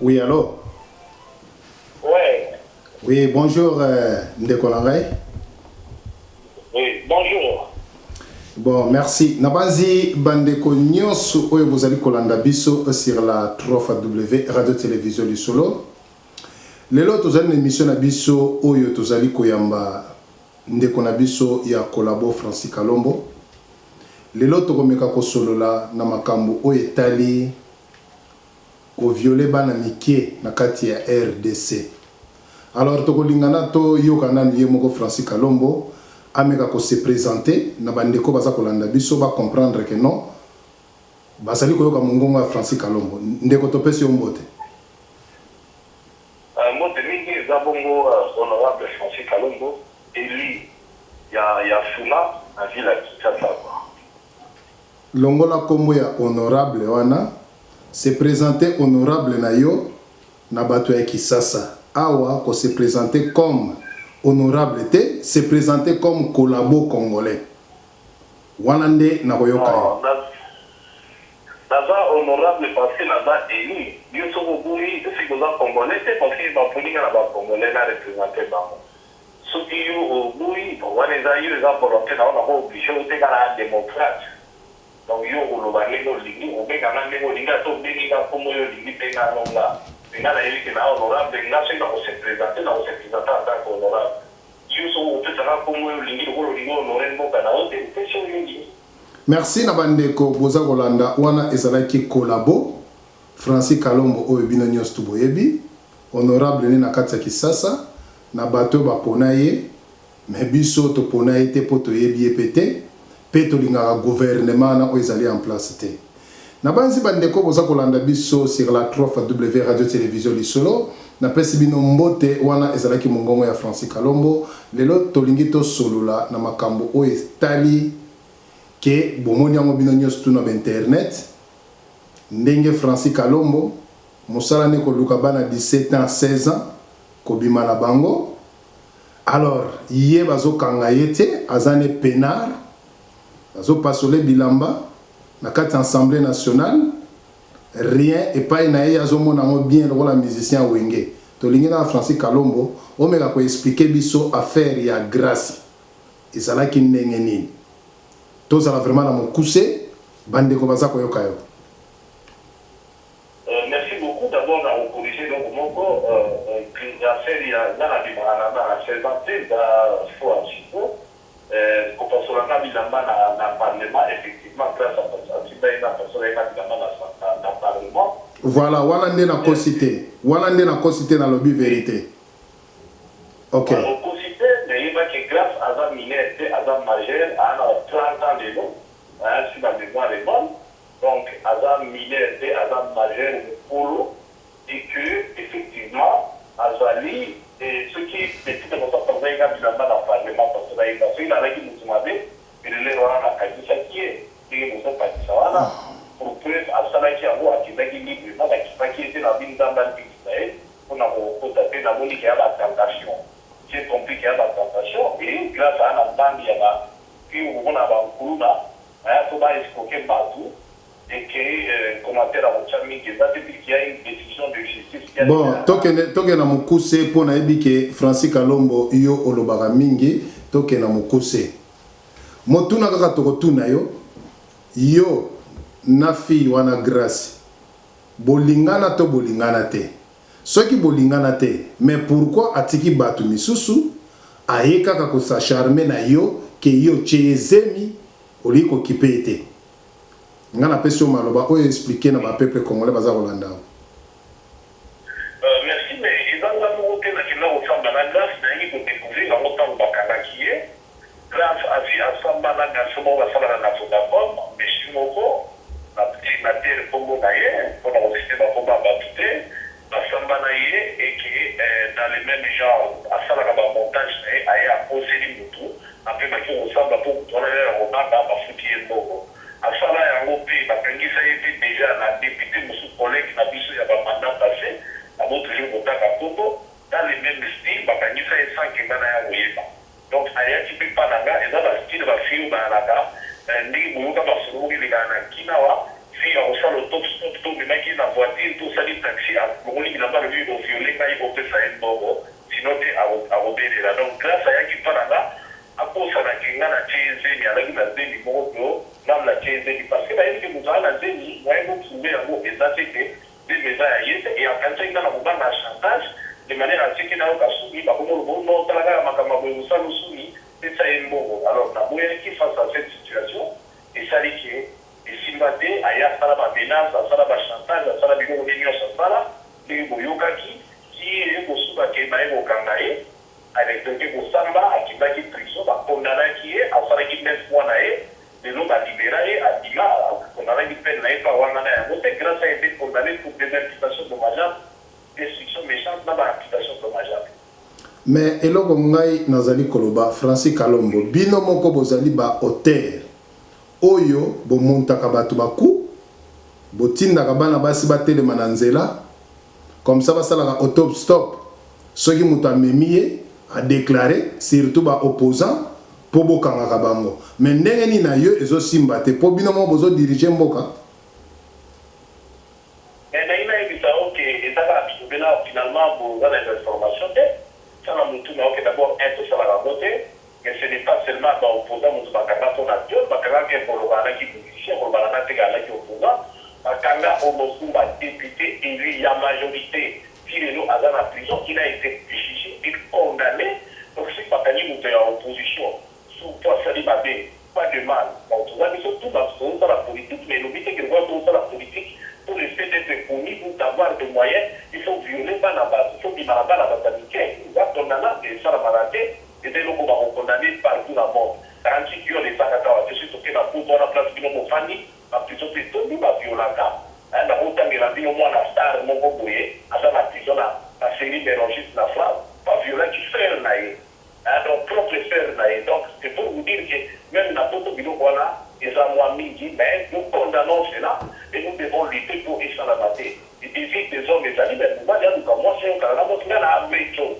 Oui, allô? Ouais. Oui, bonjour, Ndeko Langai. Oui, bonjour. Bon, merci. Nabanzi Bandeko Nyonso, oyo bozali kolanda biso sur la 3W Radio-Télévision du Solo. Lelo tozali na émission na biso oyo tozali koyamba ndeko na biso ya kolabo Francis Kalombo. Lelo tokomeka kosolola na makambo oyo etali ko violer bana mike na kati ya RDC. Alors tokolingana to yokana ni moko Francis Kalombo ameka ko se présenter na bandeko baza kolanda biso ba comprendre que non basali koyoka mongongo ya Francis Kalombo ndeko topesi ombote. Mbote mingi za bongo honorable Francis Kalombo élu ya Funa na ville ya Kinshasa. Longola kombo ya honorable wana se présenter honorable na yo na bato ya Kisasa. Awa ko se présenter comme honorable te, se présenter comme collabo congolais. Wanande na koyoka yo. Naza honorable parce que naza élu. Yo soko bui si koza congolais te parce que ba polinga na ba congolais na représenter bango. Soki yo bui wana za yo za volonté na ko obligé te kana démocrate. Donc yo oloba lelo lingi obeka na ndeko linga to benga komo yo lingi penga longa. Penga na yeli na honorable nga se na ko se présenter na ko se présenter en tant qu'honorable. Yo so peut sana komo yo lingi ko lingi honorable mboka na ote question lingi. Merci na bandeko boza kolanda wana ezalaki kolabo Francis Kalombo oyo bino nyonso tuboyebi honorable ni na kati ya Kisasa na bato bapona ye me biso topona ye te po toyebi ye pete pe tolingaka gouvernement na oyo ezali en place te na banzi bandeko boza kolanda biso sur la 3W Radio-Télévision du Solo na pesi bino mbote wana ezalaki mongongo ya Francis Kalombo lelo tolingi tosolola na makambo oyo etali ke bomoni yango bino nyonso tuna ba internet ndenge Francis Kalombo mosala ne koluka bana 17 ans 16 ans kobima na bango alors ye bazokanga ye te azane penard bazopasole bilamba na kati assemblée nationale rien epai na ye azomona yango bien lokola musicien wenge tolingi na Francis Kalombo omeka koexplike biso affaire ya grâce ezalaki ndenge nini tozala vraiment na mokuse bandeko baza koyoka yo. Merci beaucoup d'abord de corriger donc moko affaire ya na bimana na présenté da fois chico ko pasola bilamba na parlement effectivement grâce à Tibaï na pasola bilamba na parlement. Voilà wana nde na cosité na lobby vérité. OK. Cosité mais il va que grâce à la minorité à la majeur à 30 ans de long si la mémoire est bonne. Donc, Azam minorité, Azam majeur, polo, et que, effectivement, Azali, et ce qui est petit de votre travail, il a dans le Parlement, parce qu'il a dit, nous sommes allés, il est là, on a dit ça qui est, et nous sommes partis ça, pour que, à ça, qui a voix, qui a dit librement, qui était dans une dame d'Israël, on a constaté dans le qu'il y a la tentation. J'ai compris qu'il y a la tentation, et grâce à un bande, il y a puis on a un coup là, il faut escroquer partout. Et que commentaire à Mochami qui va dire qu'il y a une décision de justice. Bon, toke na mukuse po na yebi ke Francis Kalombo yo olobaka mingi toke na mukuse. Motuna kaka tokotuna yo na fi wana grâce. Bolingana to bolingana te. Soki bolingana te, mais pourquoi atiki batu misusu ayeka kaka ko s'acharmer na yo ke yo chezemi oliko kipete. Ngana pesio maloba oyo expliquer na ba peuple congolais baza Rolanda. Merci mais ils ont la montée na kina osamba na grâce na yiki ko découvrir la montagne bakana qui est grâce à si asamba na grâce mo ba sala na Vodacom mais simoko na petit na terre comme na ye pour le système ba komba ba tuté asamba na ye et que dans les mêmes genres asala na ba montage na aya poseli mutu après ba ki osamba pour tola ya robanda ba futier moko. Asala yango pe bakangisa yete déjà la député musu collègue na biso ya ba mandat passé na bo toujours kotaka koto dans les mêmes styles bakangisa ye sans que bana ya oyeba. Donc aya ti pe pananga eza ba style ba fiu ba naka ndiki buka ba suru ki ligana kinawa fi ya osala top stop to me maki na voiture voiture tout ça dit taxi à Mongoli qui n'a pas vu au violet quand il faut faire ça un bobo sinon tu à obéir là donc grâce à yaki pananga à cause ça n'a qu'un à chaise ni à la gueule de l'immobilier même la chaise parce que là il nous a la zéni ouais vous trouvez un mot et ça c'est que des maisons et à quand il y a un chantage de manière à ce qu'il y a un cas soumis par contre le bon non talaga makama boyo ça nous soumis c'est ça un bobo alors na boya qui face à cette situation et ça dit que et si maté aya sala ba menace sala ba chantage sala bi ko union sala de boyoka qui est ko suba ke ba ko kangaye avec donc ko samba akiba ki prison ba condamné qui est à sala ki 9 mois na de l'eau ba libéré à dima condamné qui peine na pas wana na moté grâce à été condamné pour des imputations dommageables destruction méchante na ba imputation dommageable. Mais eloko ngai nazali koloba Francis Kalombo bino moko bozali ba auteur oyo bomontaka bato baku botindaka bana basi batelema na nzela comme ça basalaka autop stop soki moto amemi ye a déclaré surtout ba opposant po bokangaka bango mais ndenge nini na yo ezosimba te po bino moko bozodirige mboka finalement pour avoir des informations ça n'a montré que d'abord un tout ça va raconter mais ce n'est pas seulement dans opposant mon bakanga ton action bakanga qui est pour le bana qui musicien pour le bana qui est opposant bakanga au Moscou député élu il y a majorité si les lots à la prison il a été jugé et condamné donc c'est pas gagné monter en opposition sous toi ça dit pas de mal bon tout ça mais surtout dans la politique mais l'objet que voit dans la politique pour le fait d'être commis pour avoir des moyens il faut violer pas la base il faut qu'il m'a pas la base américaine il va condamner et ça la maladie et dès lors qu'on va condamner partout la mort 48 qui ont les sakatawa je suis toqué dans la place qui n'ont pas fini la prison c'est tout le monde violenta dans autant que la vie au moins la star mon boboye à la prison la série mélangiste la flamme pas violent qui fait naïe donc propre faire naïe donc c'est pour vous dire que même la photo vidéo voilà et ça moi midi mais nous condamnons cela et nous devons lutter pour y s'en abattre et éviter des hommes et amis mais nous va dire que moi c'est un canada moi c'est un métro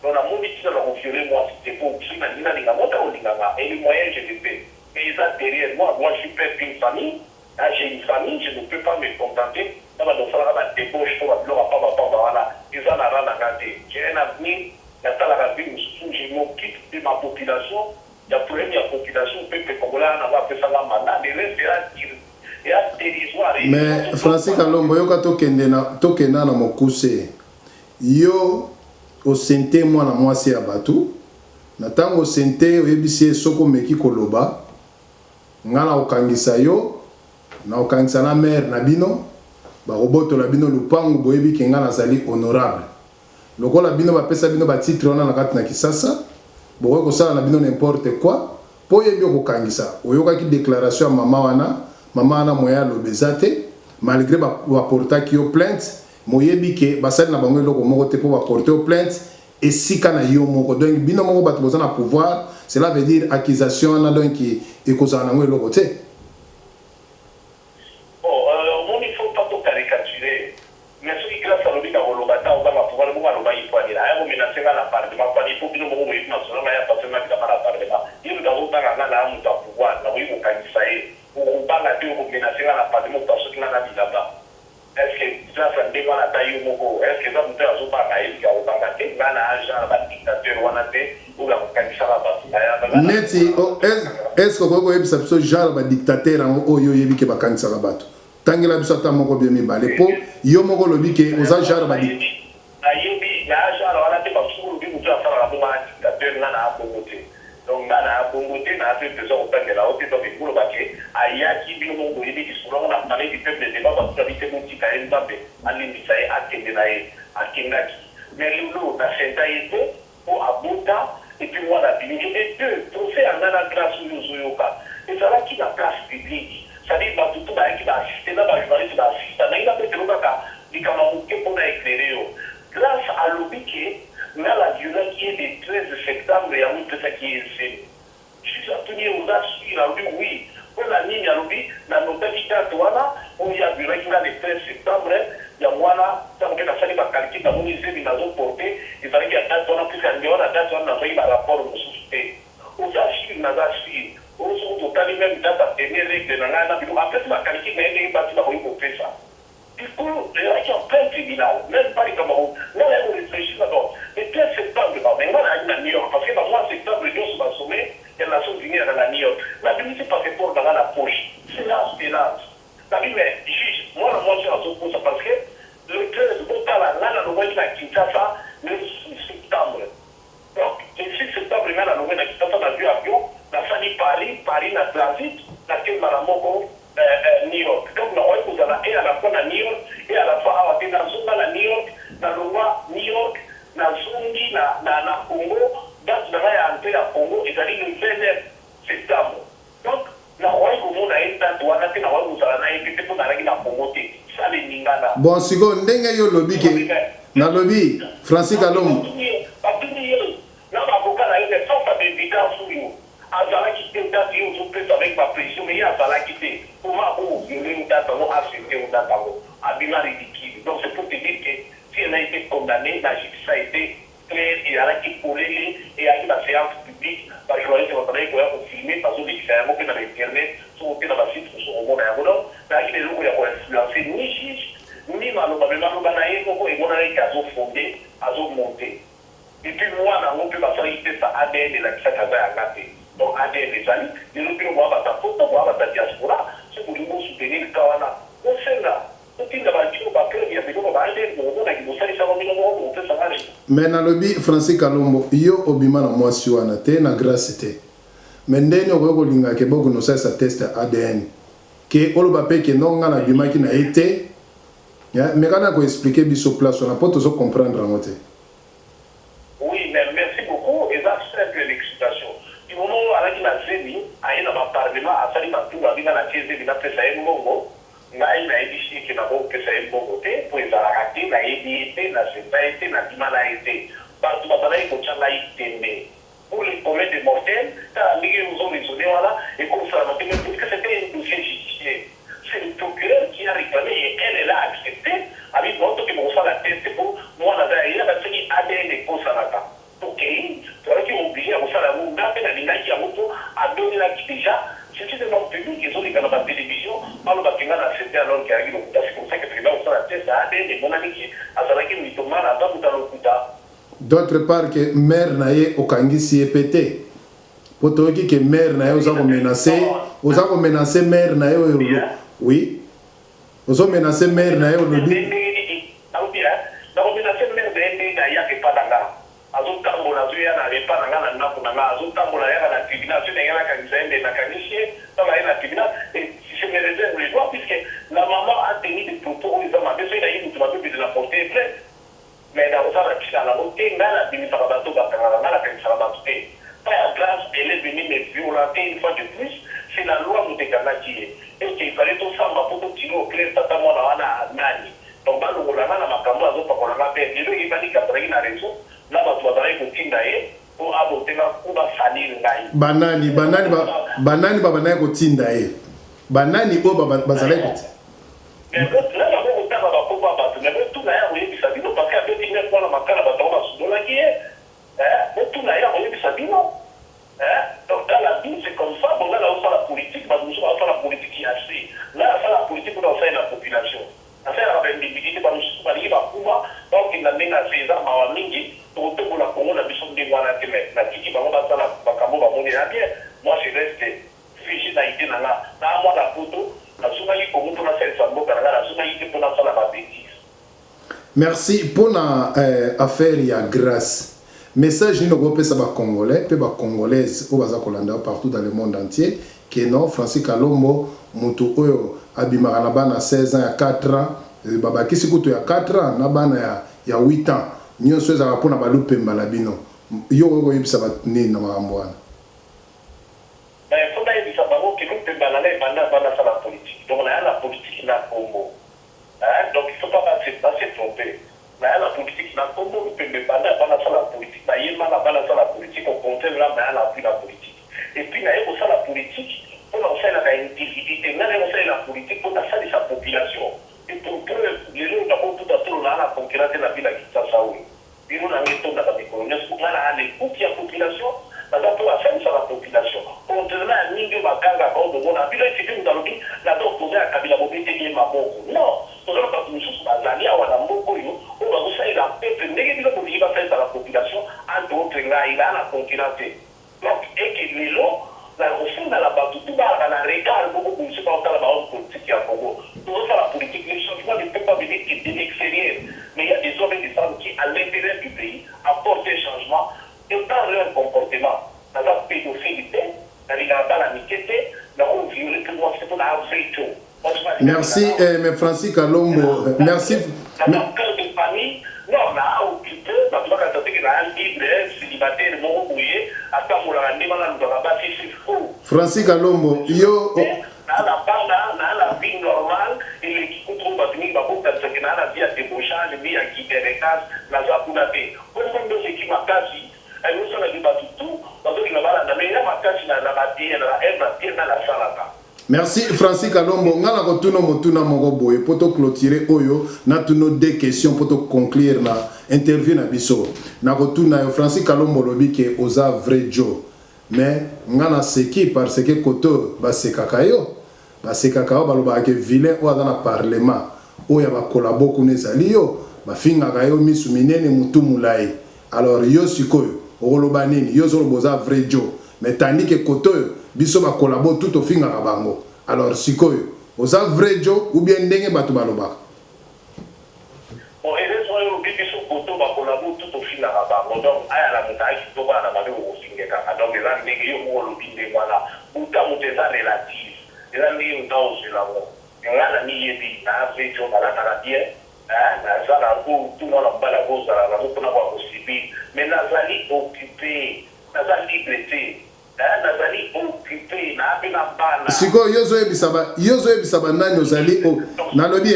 donc la monde qui va violer moi c'est pour que na nina ninga mota ou ninga et les moyens je les fais et ça derrière moi je suis père d'une famille j'ai une famille je ne peux pas me contenter ça va nous faire la débauche pour la pas voilà ils en a la gâté j'ai un avenir il y a la gâté où je m'occupe de ma population la première population peuple congolais n'a pas fait ça la mandat les restes et à dérisoire mais Francis Kalombo yoka tokenda na mokuse yo osente mwana mwasi ya batu na tango osente oyebisi soko meki koloba ngana okangisa yo na okangisa na mère na bino bakobotola bino lupangu boyebi ke ngana azali honorable lokola bino bapesa bino batitre wana na kati na Kisasa bokoki kosala na bino n'importe quoi po oyebi okokangisa oyokaki déclaration ya mama wana moya alobeza te malgré baportaki yo plainte moyebi ke basali na bango eloko moko te po baporte yo plainte esika na yo moko donc bino moko bato boza na pouvoir cela veut dire accusation wana donc ekozala nango eloko te il faut pas tout caricaturer mais ce qui grâce à l'objet à Rolobata on va pouvoir le voir au bail pour aller à menacer la parlement pas il faut que nous nous voyons national mais pas seulement dans la parlement il nous avons pas là nous avons pouvoir nous voyons kanisa ou pas la deux ou menacer la parlement parce que là là-bas est-ce que ça ça dépend la taille moko est-ce que ça nous a pas caillé qui a pas caillé là na agent la dictateur wana te ou la kanisa la base neti est-ce que koko yebisa biso genre ba dictateur oyo yebi ke bakanisa la bato tangela biso ata moko bien mibale po yo moko lobi ke oza genre ba ayebi ya genre wana te ba sukulu bi mutu afala la bomba dictateur là na bongote donc là na bongote na fait besoin otangela ote donc ikulo bake ayaki bi mo ngo yebi kisolo na parler du peuple de débat parce que habiter mon tika Mbappé alindisa e atende na e akengaki mais lulu na senta yete pour abuta et puis moi la bini et deux trophée en la grâce yozoyoka et ça là qui la place publique ça dit ba tout ba qui va assister là ba journaliste va assister na ina peut loka di kama muke pona éclairer yo grâce à l'obiki na la violence qui est le 13 septembre ya mutu ça qui est c'est je suis tenu aux assurances là oui pour la ligne à l'obiki na notabilité toana on y a violence qui le 13 septembre ya mwana tant que ça va calculer dans mon lycée mais nazo porter il fallait qu'il y a date on a plus qu'un la date on a fait un rapport au sous-té aux assurances na assurances au sous total même date à tenir règle na ngana bi après ça calculer na ngi bati ba ko faire ça Du coup, il y a qui en plein tribunal, même pas les Cameroun. Là, on réfléchit d'abord. Mais plein septembre, mais moi, là, il y a New York. Parce que dans le mois de septembre, les gens sont sommet, il y a la Nations Unies à la New York. La Bible, c'est pas fait pour dans la poche. C'est l'espérance. La Bible, juge, moi, la moitié en pour ça parce que le 13, bon, là, le mois de la Kinshasa, le 6 septembre. Donc, le 6 septembre, là, le mois de la Kinshasa, on a vu avion, la famille Paris, la transit, laquelle m'a New York. Donc, nous avons et à la fois à New York, et à la fois à la New York, dans le roi New York, dans Zungi, dans Congo, dans le Congo, et dans le 29 septembre. Donc, la roi Congo a été dans la roi nous a été pour la Congo. Ça, les Ningana. Bon, si vous avez un lobby, na lobby, Francis Kalombo. Non, l'avocat a été sans d'évidence sur nous. Azala qui était dans le avec ma pression, mais il y a Azala qui était. Pour moi, il y a une date, on a accepté une date, à ridicule. Donc c'est pour te dire que si elle a été condamnée, la justice a été claire, il y a qui collé, et il y a eu la séance publique, parce que je vais vous filmer, parce que c'est un mot que dans l'internet, sur le site, sur le monde, là, il est là où il y a influencé ni juge, ni Maloba, mais Maloba n'a pas été fondé, à monté. Et puis moi, on peut passer à ADN de la qui s'est donc ADN des amis, les autres voir ta photo, voir ta diaspora, c'est pour nous soutenir le Kawana. On sait là, on dit que il y a des gens qui ont ADN, on a dit que ça va venir on peut s'en aller. Mais dans le lobby, Francis Kalombo, yo obima na moi sur na te na grâce te. Mais ndeni okoko linga ke boko no sa test ADN. Que oloba pe ke non na bima ki na été. Ya, mais kana ko expliquer biso place on a pas toujours comprendre en moté. Oui, mais merci beaucoup et ça c'est simple l'explication. Du moment où on a zémi, à un parlement, à salir ma tour, à venir à la tièse, il a fait ça un mongo. Il a dit qu'il n'a pas fait ça un mongo, pour les arrêter, il a été, n'a pas été, n'a pas été. Parce que il faut que ça été. Pour les commettre des mortels, quand les gens ont raisonné, voilà, et comme ça, parce que c'était un dossier judiciaire. C'est le procureur qui a réclamé et elle a accepté. Avec l'autre qui m'a fait la tête pour moi, il a fait ADN pour ça. Ok, tu vois qui est obligé à faire la roue, mais après, il a donné la qui déjà. C'est des noms publics, ils ont les canaux de télévision, on va accepter alors qu'il y a eu c'est comme ça que le président a fait la tête, et mon ami qui a fait la tomate, à dans le coup. D'autre part que mère naie au Kangisi est pété. Pour toi qui que mère naie aux a menacé mère naie au oui. Aux a menacé mère naie au lobby. La maman a tenu des propos où ils ont demandé si il a porté plainte. Mais dans la montée, la grâce, elle est venue me violenter une fois de plus. C'est la loi Moutekana qui est. Et qu'il fallait tout ça, ma pote tirer au clair, tata moi, nani. Donc, dans le Rolana, ma caméra, on a fait. Et lui, il va dire qu'il y a raison. Là, tu vas aller au Tindae pour aborder ou va salir l'aïe. Banani, banani, kotindae. Banani, bazalé. Mais là, on va mais tout là, oui, ça dit non, parce qu'à 29 fois, la macana va tomber sous la qui est. Tout là, oui, ça dit non. Donc, dans la vie, c'est comme ça. Bon, là, on fait la politique, mais nous on fait la politique qui est assez. Là, on fait la politique pour faire la population. On fait la visibilité, nous sommes allés à Kuma, donc il a mis à 16 ans, à Mingi, pour la Congo, la mission de Guana, la Tiki, on va faire la Bacamo, va mourir à bien. Moi, je reste figé dans l'idée, là, moi, la photo. Merci pour la affaire ya grâce. Message ni no pesa ba congolais pe ba congolaise au baza kolanda partout dans le monde entier que non Francis Kalombo mutu oyo abimaka na bana 16 ans ya 4 ans baba kisi kutu ya 4 ans na bana ya 8 ans nyonso ezaka pona balupemba la bino yo ko yebisa ba ni na makambo wana. Donc, là, la politique n'a pas Congo. Donc, il ne faut pas se tromper. Là, la politique n'a pas Congo. Mais la politique, la politique, au contraire, là, la politique. Et puis, là, il y a la politique pour lancer la individualité. Là, il y a la politique pour lancer sa population. Et pour preuve, les gens qui ont tout à tout, là, la concurrence de la ville qui s'en sort. Ils ont un méthode dans la économie. Là, les coûts qui y a population. Pour faire ça la population. Contrairement à Ningo Makanga, on a vu là, c'est que nous allons dire, la dose posée à Kabila Mobité et Maboko. Non, tozala bato mosusu bazali awa na mboka oyo oyo bazosalela peuple ndenge bino bolingi basalisa la population entre autres ngai naa na concurrent te donc eke lelo na kofundala bato tu balaka na regard moko bomosu baotala bahomme politique ya congo tozosala politique le changement ne peut pas venir que de l'extérieur mais il y a des hommes et des femmes qui à l'intérieur du pays apportent un changement et dans leur comportement naza pédophilité nalingaka bana mike te nakoviole tout moi c'est pour la veto. Merci, mais Francis Kalombo, merci. Dans mon cœur de famille, non, on a occupé, parce que quand on a un libre, célibataire, mon bouillé, à part pour la rendre, on a battu, c'est fou. Francis Kalombo, yo. La vie normale, et l'équipe trouve que nous avons la vie à débauchage, la vie à quitter les cases, la vie à couper. Comme nous équipes à quasi, et nous sommes à battu tout, parce que nous avons la meilleure macasse, la bâtie, la salata. Merci Francis Kalombo. Ngana kotuno motuna moko boye poto clôturer oyo na tuno deux questions poto conclure na interview na biso. Na kotuna yo Francis Kalombo lobi ke oza vrai Joe. Mais ngana seki parce que koto ba sekaka yo. Ba sekaka yo baloba ke vilain o na parlement. Oya ba collabo kuna ezali yo. Ba finga ka yo misu minene mutu mulai. Alors yo sikoyo oloba nini yo zo boza vrai Joe. Mais tandis que koto yo biso ba collabo tout au finga ka bango. Alors sikoyo oza vrai Joe ou bien ndenge bato balobaka. Bon heureusement yo biso koto ba collabo tout au finga ka bango. Donc aya la montagne to ba na babe ko finga ka. Donc eza ndenge yo mo lo binde wala. Uta muteza relative. Eza ndenge utaoze la mo. Ngala ni yebi na vrai Joe bala ta bien. Na sala ko tout mo la bala ko sala la ko na ko sibi. Mais nazali occupé, nazali libre. Siko yozo ebisaba nani ozali o nalobi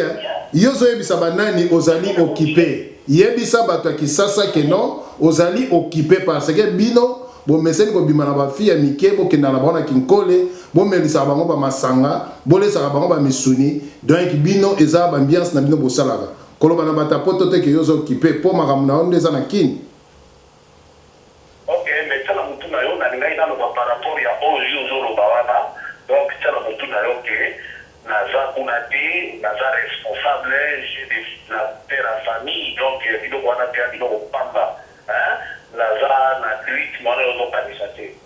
yozo ebisaba nani ozali occupé yebisa bato ya Kisasa ke non ozali occupé parce que bino bo meseni ko bima na ba fille ya mike bo kenda na bona kinkole bo melisa bango ba masanga bo lesa bango ba misuni donc bino eza ba ambiance na bino bo salaka koloba na bata poto te ke yozo occupé po makamu na onde eza na kini. Donc, c'est la moto que Naza Kounati, Naza responsable, j'ai la terre à famille, donc il y a un peu de pamba. Naza n'a plus de moyens d'organiser.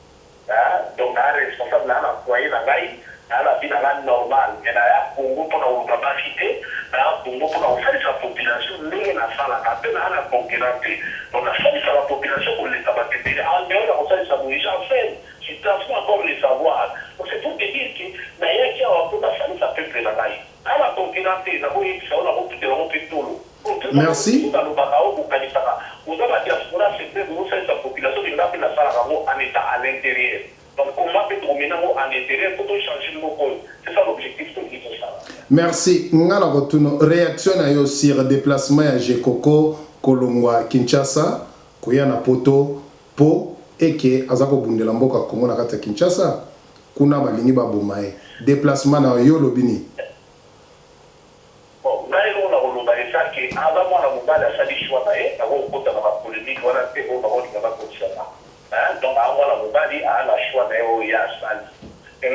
Donc, Naza responsable, Naza foyer, Naza la vie normale. Mais Naza Congo pour la capacité, Naza Congo pour la faire sa population, nous, la salle à peine à la concurrence. On a fait la population pour les tabacs. En dehors, on a fait ça pour les gens faire. Je transmets encore les savoirs. Donc c'est pour te dire que d'ailleurs qui a un peu de ça peut être la maille. À la concurrence, ça va être ça, on a beaucoup de tout. Merci. Vous avez la diaspora, c'est que vous savez sa population, il a fait la salle en état à l'intérieur. Donc comment peut-on maintenant à l'intérieur pour changer le mot? C'est ça l'objectif de ça. Merci. Ngala kotuno réaction na yo sur déplacement ya Jekoko Kolongwa Kinshasa koya na poto po eke azako bundela mboka Kongo na kati ya Kinshasa kuna balingi babomaye déplacement na yo lobini. Bon ngai lona koloba eza ke ava mwana mobali asali choix na ye akokota na bapolémique wana te oyo bakolinga bakotisa donc amwana mobali aala choix na ye oyo ye asali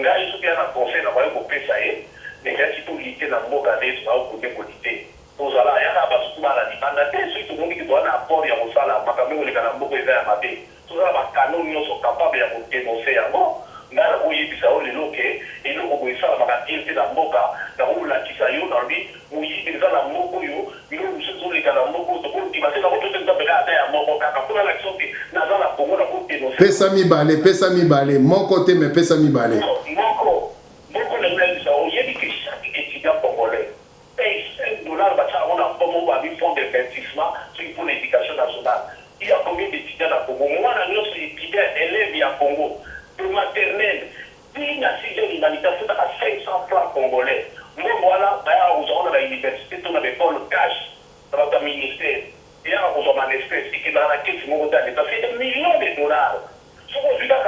ngai soki ya na conseil na baye kopesa ye nekasi tolite na mboka nde baokotekoli te tozala yaka basuku bana libanda te soki tomondiki toza na apport ya kosala makambo ekoleka na mboka eza ya mabe tozala bakano nyonso capable ya kodenonse yango ngai nakoyebisa yo lelo ke eloko boye esalamaka bien te na mboka nakolakisa yo nalobi moyibi eza na mboka oyo bino mosusu ezoleka na mboka oyo tokondima te nakotozenzapeka ata ya moko kaka mpona lakisa oke naza na kongo nakodenonse pesa mibale moko te me pesa mibale moko nakolakisa oyebi ke chaque étudiant congolais paye $5 batiaka ngo na mpomo babi fond d'investissement soki pour l'éducation nationale. Il y a combien d'étudiants dans le Congo? Moi, je suis étudiant, élève à Congo, de maternelle. Puis, il y a 6 heures humanitaires, c'est à 500 francs congolais. Moi, voilà, on a l'université, on a l'école cash, dans notre ministère. Et là, on a une espèce qui est dans la caisse, ça fait des millions de dollars. Ce qu'on dit là,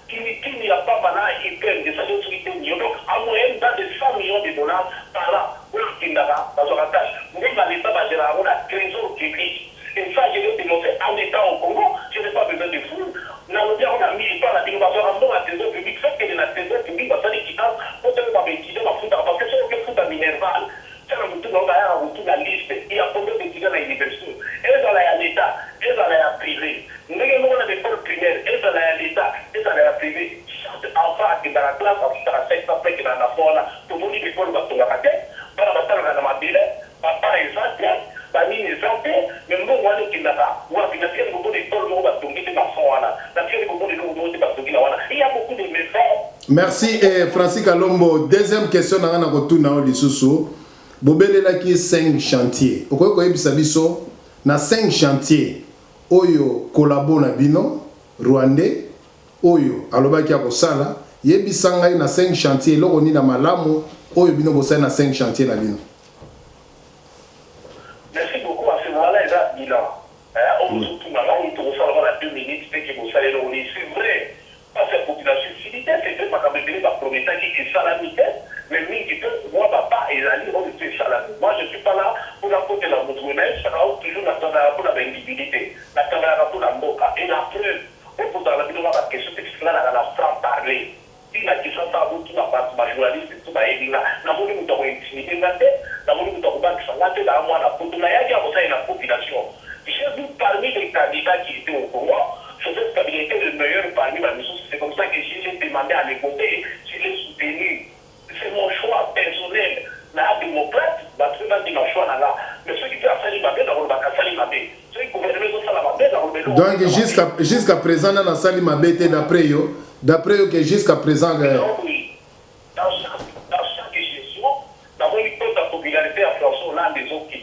il n'y a pas maintenant hyper de sa sécurité. Donc, à moyenne, dans des 100 millions de dollars par an, pour qu'il n'y a pas dans son attache. Nous, dans l'État, on a un trésor public. Et ça, je vais dénoncer en état au Congo, je n'ai pas besoin de fou. On a mis pas la dénomination à la trésor public, fait que la trésor public va faire des quittances, pour ne pas m'étudier, parce que c'est le foot à Minerval. C'est le tout dans la dans l'université. Elles sont à l'État, elles sont à privé. Nous avons des écoles primaires, elles sont à l'État, elles sont à privé. Chaque enfant qui est dans la classe, qui est dans la secte, qui est dans la forme, tout le monde est école, va tomber à la tête, va la bataille dans la mabile, papa est santé, famille est santé, mais nous, on est qui n'a pas. Ou à financer le groupe d'école, on va tomber dans la forme, la fille du groupe d'école, on va tomber dans la forme. Il y a beaucoup de méfaits. Merci Francis Kalombo. Deuxième question na retourna au lisusu. Bobelela ki 5 chantiers. Pourquoi ko yebisa biso na 5 chantiers oyo collabo na bino Rwandais oyo alobaki akosala yebisa ngai na 5 chantiers loko ni na malamu oyo bino bosala na 5 chantiers na bino. Merci beaucoup à ce moment-là il a bilan. On surtout maintenant on te reçoit la 2 minutes c'est que vous savez c'est vrai. Parce que la population civile c'est vrai pas comme venir par promettre qui est salamité mais qui peut moi papa et ali on est salamité. Moi je suis pas là pour apporter la montronnée, ça va toujours attendre pour la visibilité, attendre pour la moka et la preuve on peut dans la vidéo la question c'est là la franc parler. Si la question ça vous tout la part ma journaliste tout va aider là na moni muto ko intimité ngate na moni muto ko banki ngate la moi la photo na yaki à la population. J'ai vu parmi les candidats qui étaient au Congo, je sais qu'il était le meilleur parmi ma mission. C'est comme ça que j'ai demandé à les voter, je l'ai soutenu. C'est mon choix personnel. La démocrate, va trouver mon choix là. Mais ceux qui peuvent faire l'imabé, dans le bac à Salimabé. Ceux qui gouvernement sont Salimabé, dans le donc jusqu'à présent, dans la Salimabé, d'après eux que jusqu'à présent. Oui. Dans chaque gestion, dans mon école de popularité à François Hollande, des autres qui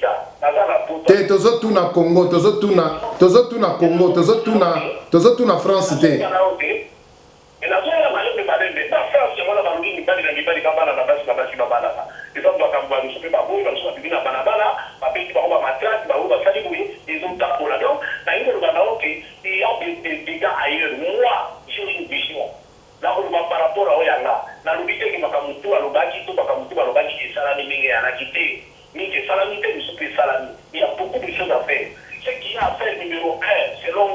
te tozo tuna Congo tozo tuna Congo tozo tuna France te par rapport à Oyanga, na lubite ki makamutu alobaki to makamutu alobaki esalami mingi anakite. Il y a beaucoup de choses à faire. Ce qu'il y a à faire numéro 1, selon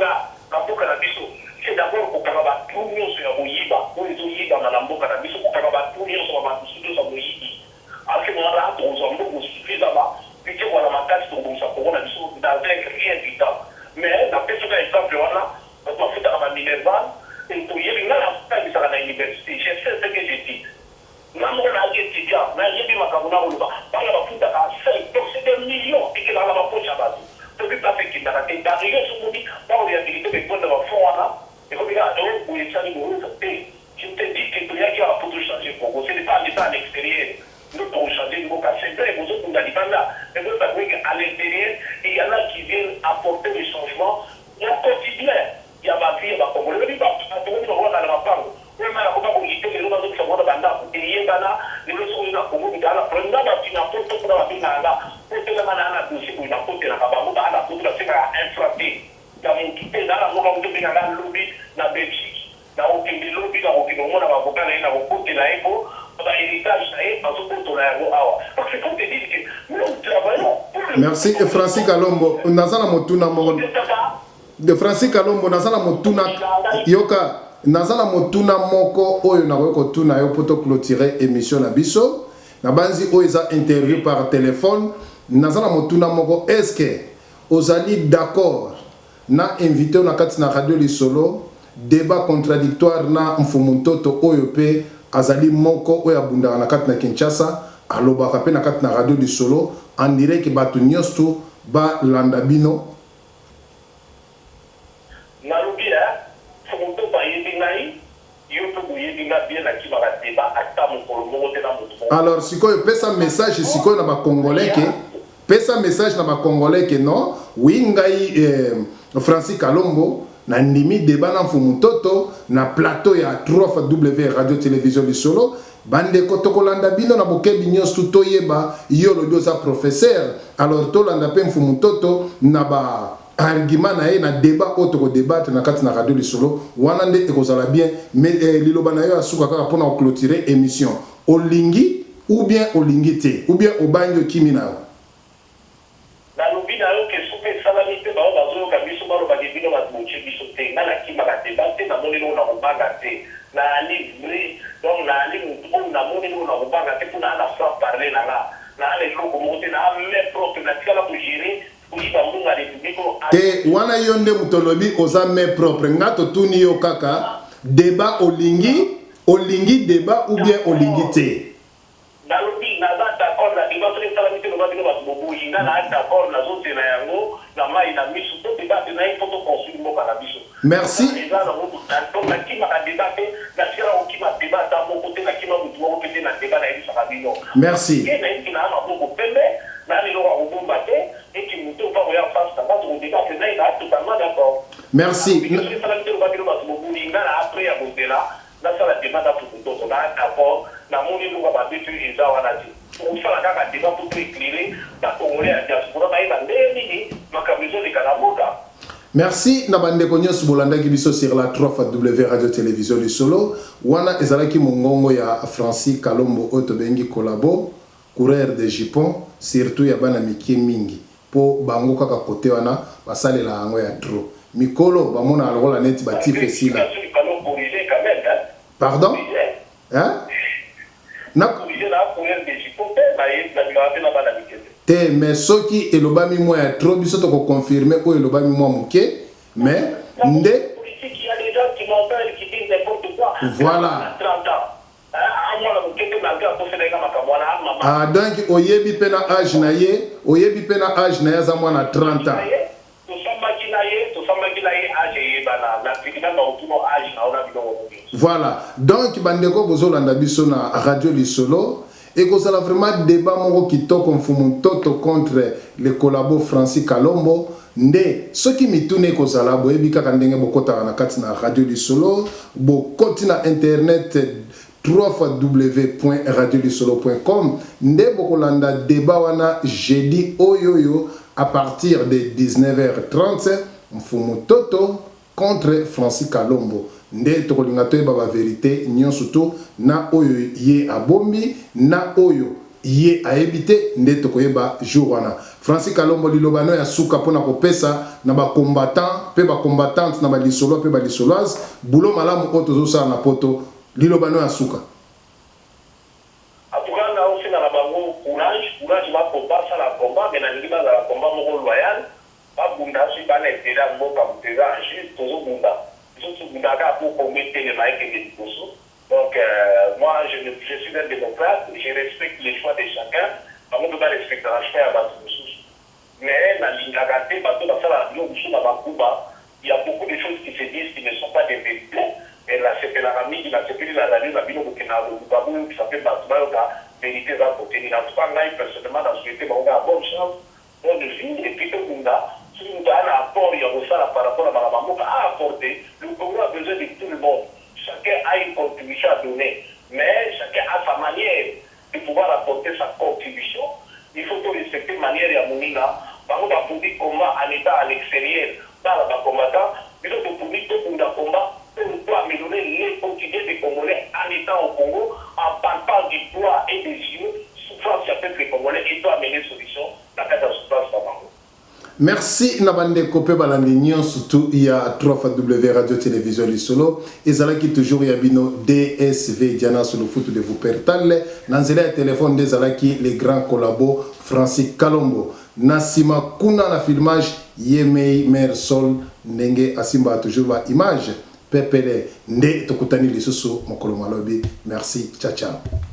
c'est d'abord pour Karaba tout le monde sur Moyiba, pour les Oyiba, Malambo Kanabiso, pour Karaba tout le monde sur Matusudo, sur Moyibi. À ce moment-là, on s'en va suffisamment. Puis tu vois la matage sur Bonsa Corona, dans un rien du temps. Mais la personne, exemple, voilà, on doit faire à Minerval, et pour y aller, la fin de la université, j'ai fait ce que j'ai dit. Namona étudiant, na yebi makamuna oluba, bana bafuta ka 5, donc c'est des millions et que la poche à base. Depuis pas fait qu'il n'a pas été d'arriver sur mon dit, pas en réhabilité, mais pour le fond, et comme il a un pour les salis, je te dis que il y a qui a pour changer Congo, ce n'est pas l'État à l'extérieur. Nous pour changer le cas, c'est vrai, vous autres, vous n'allez pas là. Mais vous savez qu'à l'intérieur, il y en a qui viennent apporter des changements au quotidien. Il y a ma vie, il y a ma Congo. Le dit, bah, tout le monde va dans la parole. Merci Francis Kalombo. Nazana motuna mo. De Francis Kalombo nazana motuna yoka. Nazala motuna moko oyo na ko tuna yo poto clôturer émission na biso na banzi oyo za interview par téléphone nazala motuna moko est-ce que ozali d'accord na invité na kati na radio lisolo débat contradictoire na mfumuntoto oyo pe azali moko oyo abunda na kati na Kinshasa alobaka pe na kati na radio lisolo en direct batu nyosto ba landabino alors sikoyo pesa message sikoyo na ba congolais que pesa message na ba congolais que non oui ngai Francis Kalombo na ndimi débat na mfumutoto na plateau ya 3W radio télévision lisolo bande kotokolanda bino na bokebi nyonso toyeba yo lo doza professeur alors to landa pe mfumutoto na ba argument na ye na débat autre ko débattre na kati na radio lisolo wana nde ekozala bien mais liloba na yo asuka kaka pona ko clôturer émission olingi ou bien olingi te ou bien obanyo kimi na na lobi na yo ke soupe salamité ba bazo ka biso ba ba bino ba moche biso te na la kima ba débattre na moni na ko banga te na livre donc na ligne na moni na ko banga te pour na fra parler na les loko monter na mes propres na kala ko gérer te wana yonde mutolobi oza main propre ngato tuni yo kaka débat olingi débat ou bien olingi te nalobi naza d'accord na débat soki esalamite loba bino bato boboyi nga na d'accord nazotena yango na mai na miso to débat na ye po toconstruire mboka na biso merci eza nango nakimaka débat te nasikala kokima débat ata moko te nakima motu moko mpe te na débat nayebisaka bino merci ke nayebiki na maboko pembe na lelo akobomba te eki moto opa koya face na bato kodébat te nai na totalement d'accord merci soki esalamite loba bino bato boboyi nga na après ya kozela nasala débat na fukutoto na d'accord namoni luka babetu eza wana te okosala kaka débat po to éclairé bakongole ya diaspora bayeba ndenge nini makambo ezoleka na mboka. Merci na bandeko nyonso bolandaki biso sur la 3W radio télévision lisolo wana ezalaki mongongo ya Francis Kalombo oyo tobengi kolabo coureur de Jupon surtout ya bana mike mingi po bango kaka kote wana basalela yango ya tro mikolo bamona lokola neti batife sila pardon hein te mais soki elobami mwa ya trop biso to ko confirmer o elobami mwa muke mais nde voilà ah donc oyebi pe na âge na ye aza mwana 30 ans voilà donc bandeko bozolanda biso na radio lisolo et que ça a vraiment débat moko kitoko mfumu toto contre le collabo Francis Kalombo nde soki mitune ko zala boyebi kaka ndenge bokota na kati na radio lisolo bokoti na internet www.radiolisolo.com nde bokolanda débat wana jeudi oyoyo à partir de 19h30 mfumu toto contre Francis Kalombo nde tokolinga toyeba ba vérité nyonso to na oyo ye abombi na oyo ye aebite nde tokoyeba jour wana Francis Kalombo lilobano ya suka pona kopesa na ba combattant pe ba combattante na ba lisolo pe ba lisoloise bulo malamu oto zo na poto lilobano ya suka atukana osina na bango courage ba kopasa la combat mais na lingi ba la combat moko loyal ba bunda si ba na etera mboka muteza juste tozo bunda donc moi je suis un démocrate, je respecte les choix de chacun, on ne peut pas respecter la choix à Batoussous. Mais dans l'ingagate, il y a beaucoup de choses qui se disent qui ne sont pas des vérités. Et la CPLARAMI, la CPLARAMI, la Bino Bukina, qui s'appelle Batouba, la vérité va côté. Il a tout pas personnellement dans ce qui était bonne chance, bonne vie, et puis tout le monde a un apport, il y a aussi par rapport à Maramamouka à apporter. Le Congo a besoin de tout le monde. Chacun a une contribution à donner, mais chacun a sa manière de pouvoir apporter sa contribution. Il faut respecter la manière de Mounina. Par contre, pour dire comment en état à l'extérieur, dans le combattant, il faut pour dire que pour le combat, pour améliorer les quotidiens des Congolais en étant au Congo, en partant du poids et des yeux, souffrance du peuple congolais et doit amener solution dans la souffrance de Bango. Merci Nabande Kopé Balandinion, surtout il y a 3W Radio Télévision Lisolo. Et ça qui toujours Yabino DSV Diana sur le foot de vous pertale. Nanzela téléphone des Alaki les grands collabos Francis Kalombo. Nasima Kuna na filmage Yemei Mer Sol Nenge Asimba toujours la image. Pepele Nde Tokutani Lisusu Mokolo Malobi. Merci. Ciao ciao.